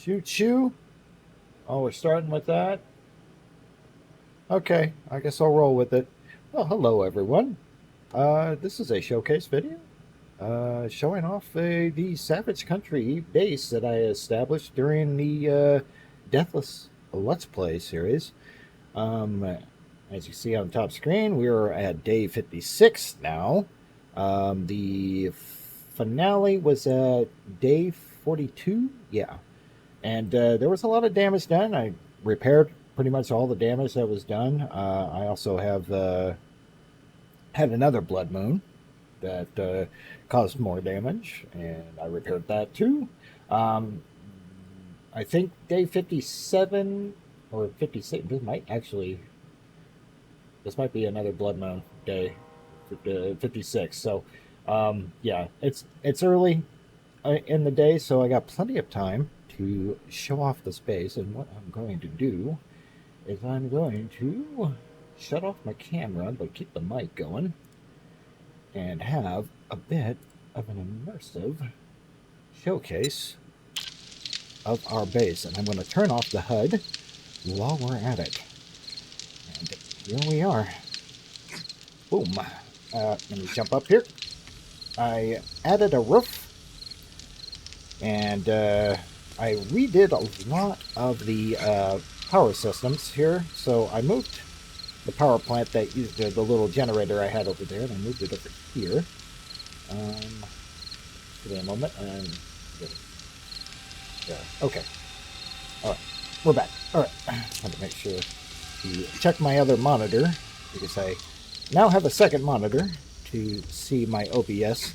Shoot shoe. Oh, we're starting with that. Okay, I guess I'll roll with it. Well, hello everyone. This is a showcase video showing off the Savage Country base that I established during the Deathless Let's Play series. As you see on top screen, we are at day 56 now. The finale was at day 42. Yeah, and there was a lot of damage done. I repaired pretty much all the damage that was done. I also have had another blood moon that caused more damage, and I repaired that too. Um, I think day 57 or 56. This might be another blood moon day, 56. So yeah, it's early in the day, so I got plenty of time to show off the space. And what I'm going to do is I'm going to shut off my camera but keep the mic going and have a bit of an immersive showcase of our base. And I'm going to turn off the HUD while we're at it. And here we are. Boom. Let me jump up here. I added a roof, and I redid a lot of the power systems here. So I moved the power plant that used the little generator I had over there, and I moved it over here. Give me a moment. Yeah. Okay. All right. We're back. All right. Let me make sure to check my other monitor, because I now have a second monitor to see my OBS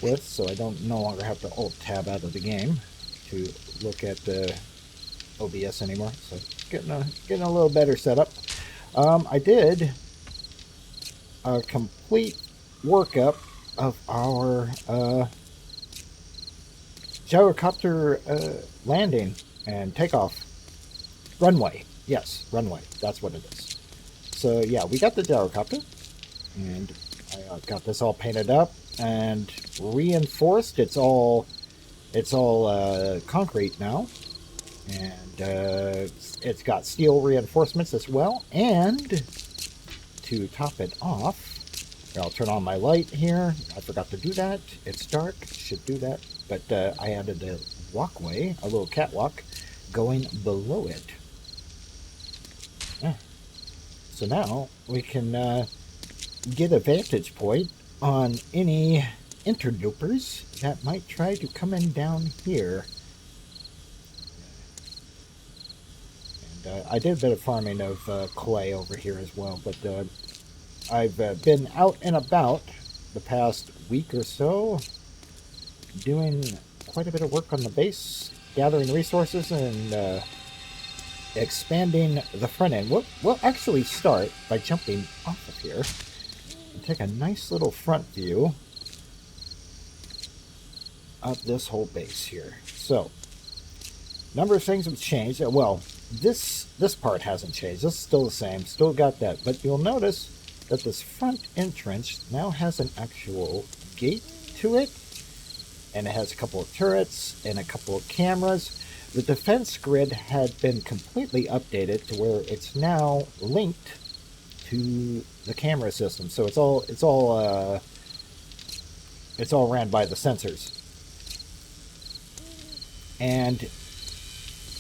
with, so I don't no longer have to alt tab out of the game to look at the OBS anymore. So getting a little better setup. I did a complete workup of our gyrocopter landing and takeoff runway. Yes, runway. That's what it is. So yeah, we got the gyrocopter, and I got this all painted up and reinforced. It's all concrete now, and it's got steel reinforcements as well. And to top it off, I'll turn on my light here. I forgot to do that. It's dark. Should do that. But I added a walkway, a little catwalk, going below it. Yeah. So now we can get a vantage point on any interdupers that might try to come in down here. And I did a bit of farming of clay over here as well, but I've been out and about the past week or so doing quite a bit of work on the base, gathering resources and expanding the front end. We'll actually start by jumping off of here and take a nice little front view of this whole base here. So, number of things have changed. Well, this part hasn't changed. This is still the same. Still got that. But you'll notice that this front entrance now has an actual gate to it, and it has a couple of turrets and a couple of cameras. The defense grid had been completely updated to where it's now linked to the camera system. So it's all ran by the sensors. And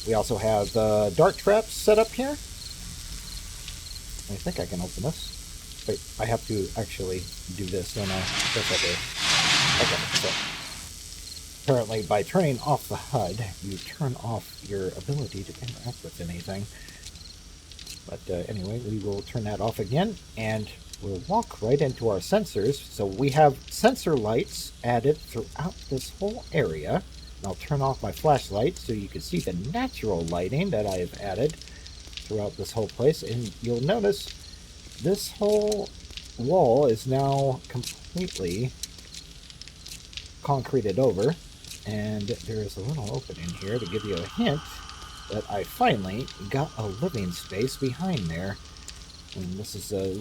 we also have dart traps set up here. I think I can open this. Wait, I have to actually do this, don't I? Yes, I do. Okay, so apparently by turning off the HUD, you turn off your ability to interact with anything. But anyway, we will turn that off again, and we'll walk right into our sensors. So we have sensor lights added throughout this whole area. And I'll turn off my flashlight so you can see the natural lighting that I have added throughout this whole place. And you'll notice this whole wall is now completely concreted over, and there is a little opening here to give you a hint that I finally got a living space behind there. And this is a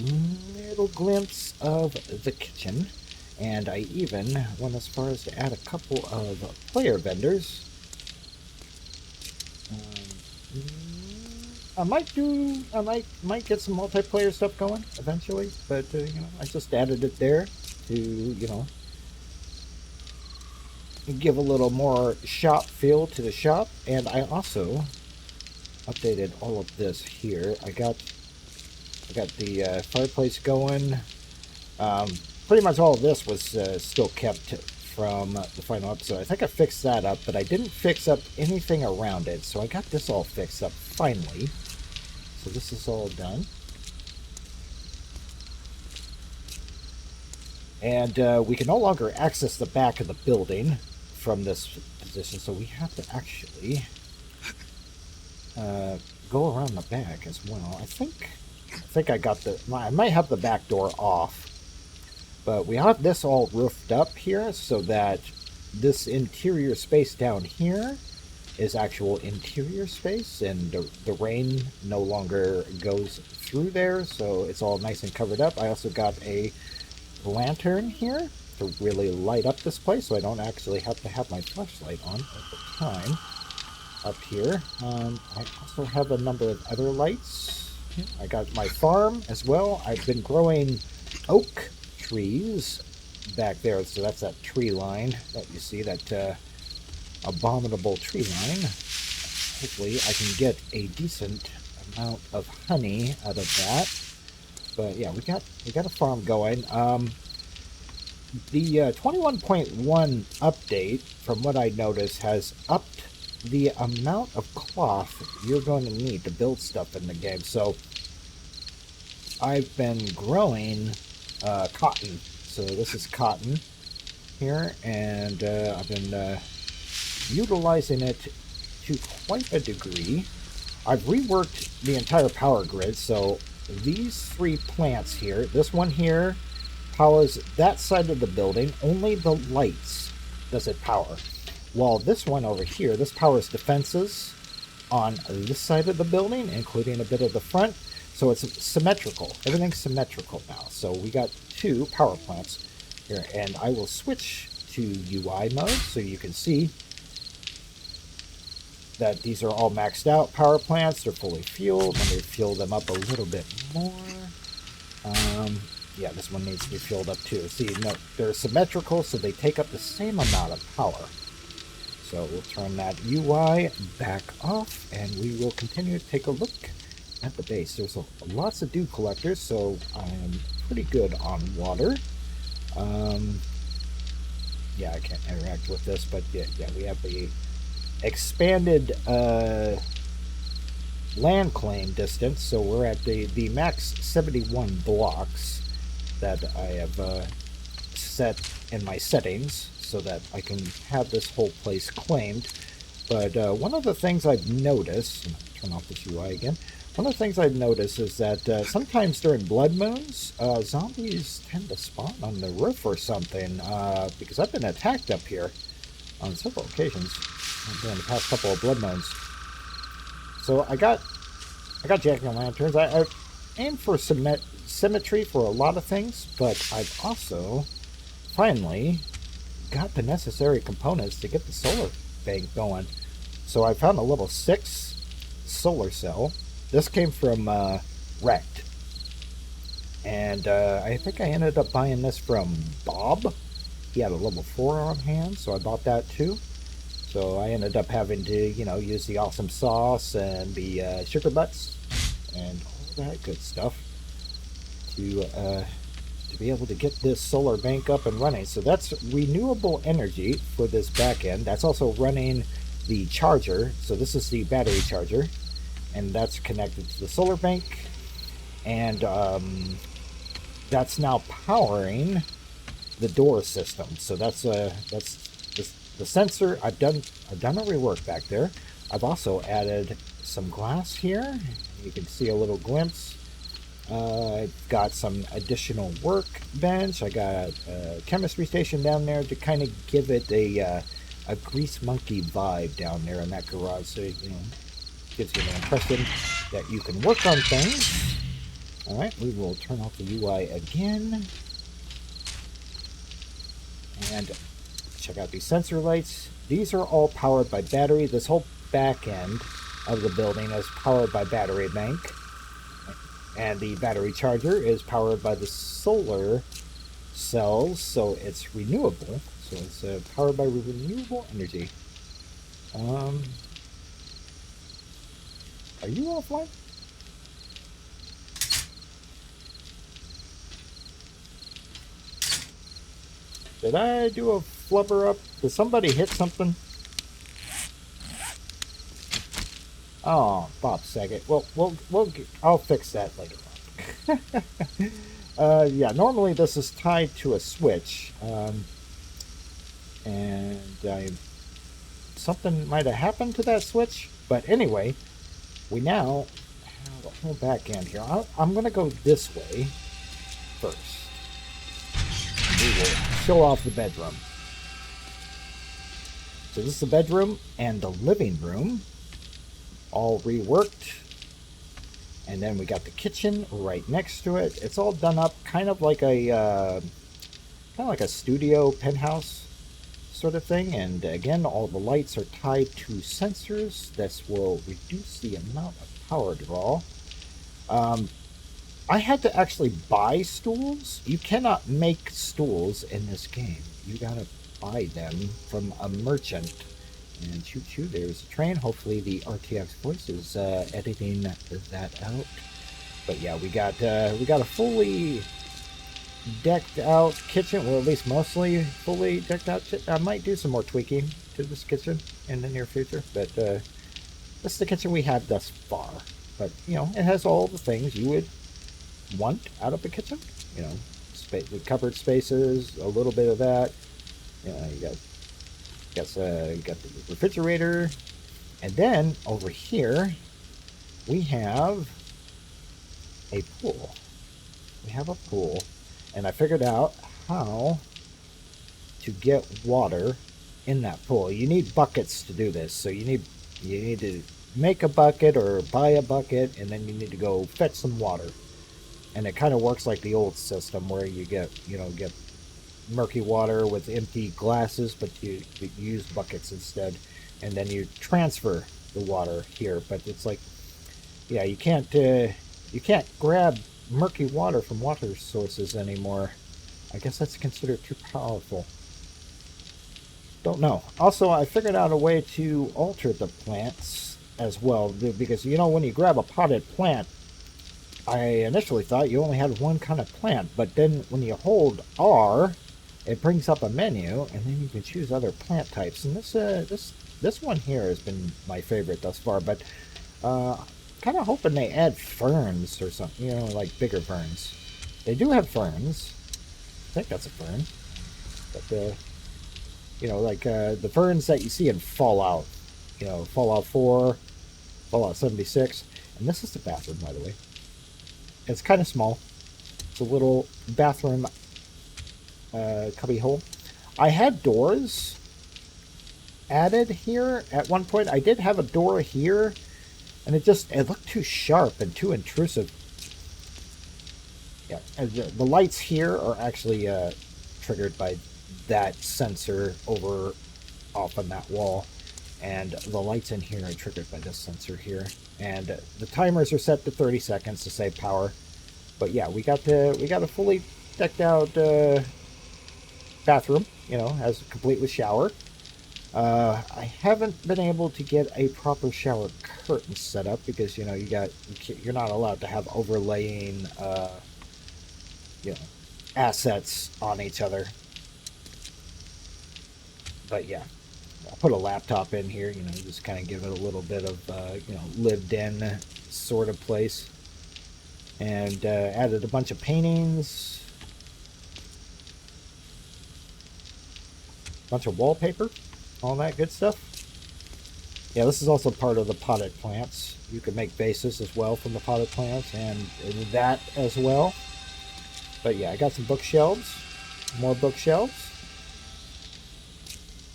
little glimpse of the kitchen, and I even went as far as to add a couple of player vendors I might get some multiplayer stuff going eventually, but I just added it there to give a little more shop feel to the shop, and I also updated all of this here. I got the fireplace going. Um, Pretty much all of this was still kept from the final episode. I think I fixed that up, but I didn't fix up anything around it, so I got this all fixed up finally. So this is all done. And we can no longer access the back of the building from this position, so we have to actually go around the back as well. I think I might have the back door off, but we have this all roofed up here so that this interior space down here is actual interior space, and the rain no longer goes through there, so it's all nice and covered up. I also got a lantern here to really light up this place, so I don't actually have to have my flashlight on at the time up here. I also have a number of other lights. I got my farm as well. I've been growing oak trees back there, so that's that tree line that you see, that abominable tree line. Hopefully I can get a decent amount of honey out of that. But yeah, we got a farm going. The 21.1 update, from what I noticed, has upped the amount of cloth you're going to need to build stuff in the game. So I've been growing cotton. So this is cotton here, and I've been utilizing it to quite a degree. I've reworked the entire power grid, so these three plants here, this one here powers that side of the building, only the lights does it power. While this one over here, this powers defenses on this side of the building, including a bit of the front. So it's symmetrical. Everything's symmetrical now. So we got two power plants here, and I will switch to UI mode so you can see that these are all maxed out power plants. They're fully fueled. Let me fuel them up a little bit more. Yeah, this one needs to be fueled up too. See, no, they're symmetrical, so they take up the same amount of power. So we'll turn that UI back off, and we will continue to take a look at the base. There's lots of dew collectors, so I'm pretty good on water. Yeah, I can't interact with this, but yeah, we have the expanded land claim distance, so we're at the max 71 blocks that I have set in my settings so that I can have this whole place claimed. But one of the things I've noticed, turn off this UI again, one of the things I've noticed is that sometimes during blood moons, zombies tend to spawn on the roof or something, because I've been attacked up here on several occasions during the past couple of blood moons. So I got jack-o'-lanterns. I aim for symmetry for a lot of things, but I've also finally got the necessary components to get the solar bank going. So I found a level 6 solar cell. This came from Wrecked. And I think I ended up buying this from Bob. He had a level 4 on hand, so I bought that too. So I ended up having to, use the awesome sauce and the sugar butts and all that good stuff to be able to get this solar bank up and running. So that's renewable energy for this back end. That's also running the charger. So this is the battery charger, and that's connected to the solar bank, and that's now powering the door system. So that's the sensor. I've done a rework back there. I've also added some glass here. You can see a little glimpse. I've got some additional workbench. I got a chemistry station down there to kind of give it a grease monkey vibe down there in that garage. So, gives you an impression that you can work on things. Alright, we will turn off the UI again. And check out these sensor lights. These are all powered by battery. This whole back end of the building is powered by battery bank, and the battery charger is powered by the solar cells, so it's renewable. So it's powered by renewable energy. Um, are you offline? Did I do a flubber up? Did somebody hit something? Oh, Bob Saget. Well, I'll fix that later on. Yeah, normally this is tied to a switch, and something might have happened to that switch. But anyway, we now have a whole back end here. I'm going to go this way first. We will show off the bedroom. So this is the bedroom and the living room, all reworked. And then we got the kitchen right next to it. It's all done up kind of like a studio penthouse sort of thing. And again, all the lights are tied to sensors. This will reduce the amount of power draw. I had to actually buy stools. You cannot make stools in this game. You gotta buy them from a merchant. And choo-choo, there's a train. Hopefully the RTX voice is editing that out. But yeah, we got a fully decked out kitchen. Well, at least mostly fully decked out. I might do some more tweaking to this kitchen in the near future. But this is the kitchen we have thus far. But, you know, it has all the things you would want out of a kitchen. You know, the cupboard spaces, a little bit of that. You got the refrigerator, and then over here we have a pool. We have a pool, and I figured out how to get water in that pool. You need buckets to do this, so you need to make a bucket or buy a bucket, and then you need to go fetch some water. And it kind of works like the old system where you get murky water with empty glasses, but you use buckets instead, and then you transfer the water here. But it's like, yeah, you can't grab murky water from water sources anymore. I guess that's considered too powerful. Don't know. Also, I figured out a way to alter the plants as well, because when you grab a potted plant, I initially thought you only had one kind of plant, but then when you hold R, it brings up a menu, and then you can choose other plant types. And this one here has been my favorite thus far. But kind of hoping they add ferns or something, like bigger ferns. They do have ferns. I think that's a fern. But like the ferns that you see in Fallout. Fallout 4, Fallout 76, and this is the bathroom, by the way. It's kind of small. It's a little bathroom cubby hole. I had doors added here at one point. I did have a door here, and it looked too sharp and too intrusive. Yeah, the lights here are actually triggered by that sensor over off on that wall, and the lights in here are triggered by this sensor here. And the timers are set to 30 seconds to save power. But yeah, we got a fully decked out bathroom, as complete with shower. I haven't been able to get a proper shower curtain set up because you're not allowed to have overlaying assets on each other. But yeah, I'll put a laptop in here, just kind of give it a little bit of lived in sort of place. And added a bunch of paintings, bunch of wallpaper, all that good stuff. Yeah, this is also part of the potted plants. You can make vases as well from the potted plants, and that as well. But yeah, I got some bookshelves, more bookshelves.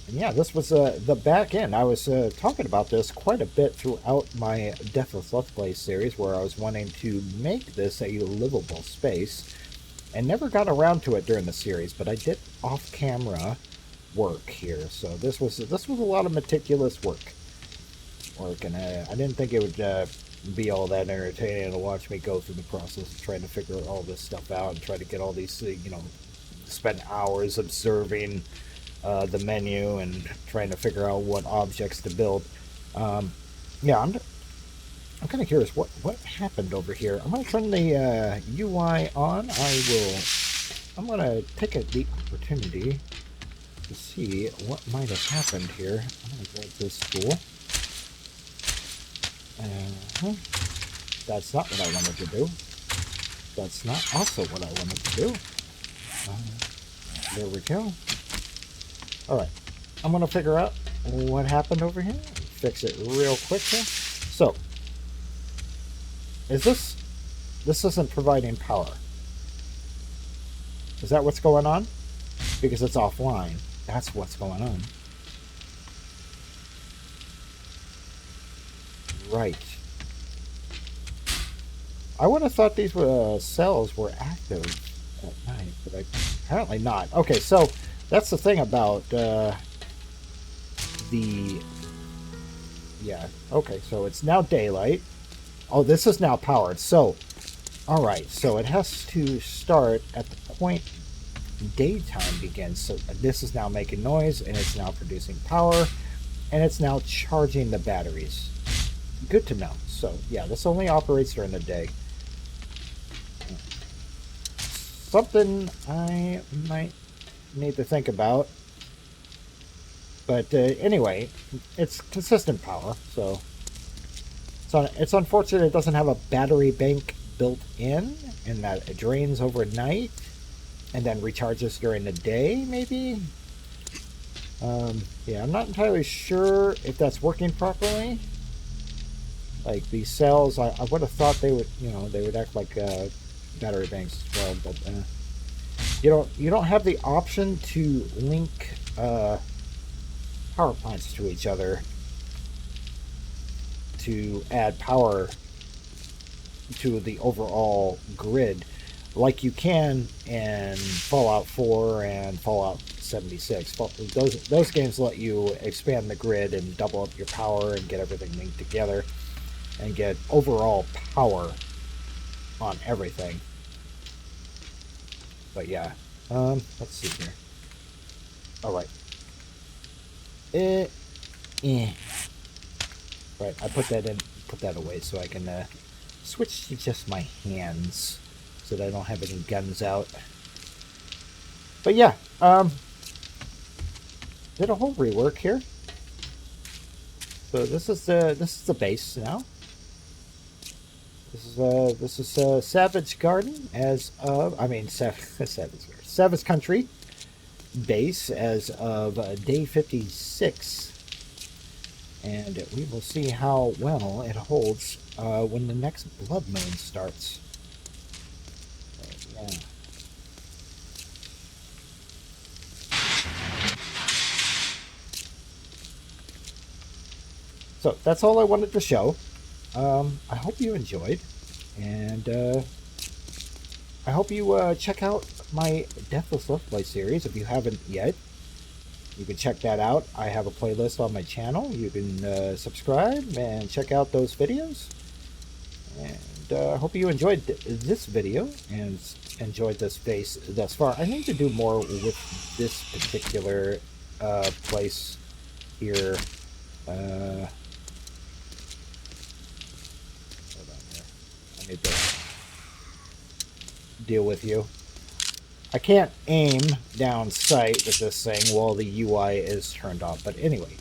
And yeah, this was the back end. I was talking about this quite a bit throughout my Deathless Let's Play series, where I was wanting to make this a livable space, and never got around to it during the series. But I did off-camera work here, so this was a lot of meticulous work. work, and I didn't think it would be all that entertaining to watch me go through the process of trying to figure all this stuff out and try to get all these, spend hours observing the menu and trying to figure out what objects to build. Yeah, I'm kind of curious what happened over here. I'm gonna turn the UI on. I'm gonna take the opportunity to see what might have happened here. I'm gonna grab this tool. That's not what I wanted to do. That's not also what I wanted to do. There we go. Alright. I'm going to figure out what happened over here. Fix it real quick here. So, this isn't providing power. Is that what's going on? Because it's offline. That's what's going on. Right. I would have thought these cells were active at night, but apparently not. Okay, so that's the thing about yeah, okay, so it's now daylight. Oh, this is now powered. So, alright, so it has to start at the point daytime begins. So this is now making noise, and it's now producing power, and it's now charging the batteries. Good to know. So, yeah, this only operates during the day. Something I might need to think about. But anyway, it's consistent power, so it's unfortunate it doesn't have a battery bank built in, and that it drains overnight and then recharges during the day, maybe. Yeah, I'm not entirely sure if that's working properly. Like these cells, I would have thought they would, they would act like battery banks as well, but you don't have the option to link power plants to each other to add power to the overall grid like you can in Fallout 4 and Fallout 76. Those games let you expand the grid and double up your power and get everything linked together and get overall power on everything. But yeah, let's see here. All right. Right, I put that away so I can switch to just my hands so that I don't have any guns out. But yeah, did a whole rework here. So this is the base now. This is Savage Garden as of Savage Country base as of day 56, and we will see how well it holds when the next blood moon starts. Yeah. So that's all I wanted to show. I hope you enjoyed, and I hope you check out my Deathless Let's Play series if you haven't yet. You can check that out. I have a playlist on my channel. You can subscribe and check out those videos. And I hope you enjoyed this video and enjoyed this base thus far. I need to do more with this particular place here. Hold on here. I need to deal with you. I can't aim down sight with this thing while the UI is turned off. But anyway,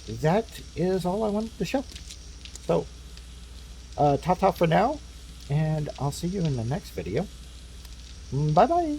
that is all I wanted to show. So, ta-ta for now, and I'll see you in the next video. Bye-bye.